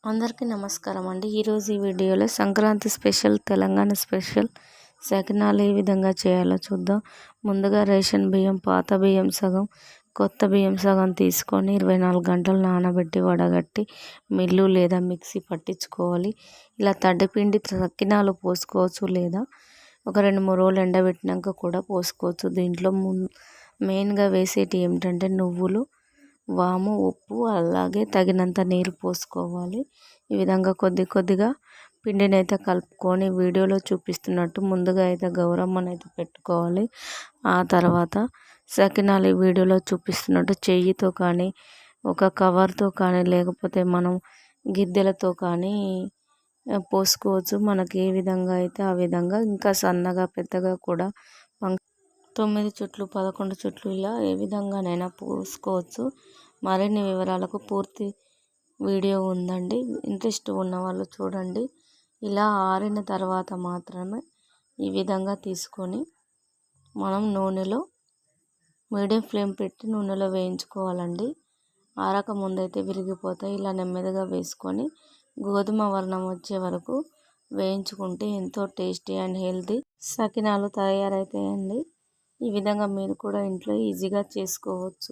అందరికీ నమస్కారం అండి. ఈరోజు ఈ వీడియోలో సంక్రాంతి స్పెషల్, తెలంగాణ స్పెషల్ సకినాలు ఏ విధంగా చేయాలో చూద్దాం. ముందుగా రేషన్ బియ్యం, పాత బియ్యం సగం, కొత్త బియ్యం సగం తీసుకొని 24 గంటలు నానబెట్టి వడగట్టి మిల్లు లేదా మిక్సీ పట్టించుకోవాలి. ఇలా తడిపిండి సకినాలు పోసుకోవచ్చు, లేదా ఒక 2-3 రోజులు ఎండబెట్టినాక కూడా పోసుకోవచ్చు. దీంట్లో మెయిన్గా వేసేటి ఏమిటంటే నువ్వులు, వాము, ఉప్పు, అలాగే తగినంత నీరు పోసుకోవాలి. ఈ విధంగా కొద్దిగా పిండిని అయితే కలుపుకొని వీడియోలో చూపిస్తున్నట్టు ముందుగా అయితే గౌరమ్మనైతే పెట్టుకోవాలి. ఆ తర్వాత సకినాలు ఈ వీడియోలో చూపిస్తున్నట్టు చెయ్యితో కానీ, ఒక కవర్తో కానీ, లేకపోతే మనం గిద్దెలతో కానీ పోసుకోవచ్చు. మనకి ఏ విధంగా అయితే ఆ విధంగా, ఇంకా సన్నగా పెద్దగా కూడా 9 చుట్లు, 11 చుట్లు ఇలా ఏ విధంగానైనా పోసుకోవచ్చు. మరిన్ని వివరాలకు పూర్తి వీడియో ఉందండి, ఇంట్రెస్ట్ ఉన్న వాళ్ళు చూడండి. ఇలా ఆరిన తర్వాత మాత్రమే ఈ విధంగా తీసుకొని మనం నూనెలో మీడియం ఫ్లేమ్ పెట్టి నూనెలో వేయించుకోవాలండి. ఆరక ముందైతే విరిగిపోతాయి. ఇలా నెమ్మదిగా వేసుకొని గోధుమ వర్ణం వచ్చే వరకు వేయించుకుంటే ఎంతో టేస్టీ అండ్ హెల్తీ సకినాలు తయారైతాయండి. ఈ విధంగా మీరు కూడా ఇంట్లో ఈజీగా చేసుకోవచ్చు.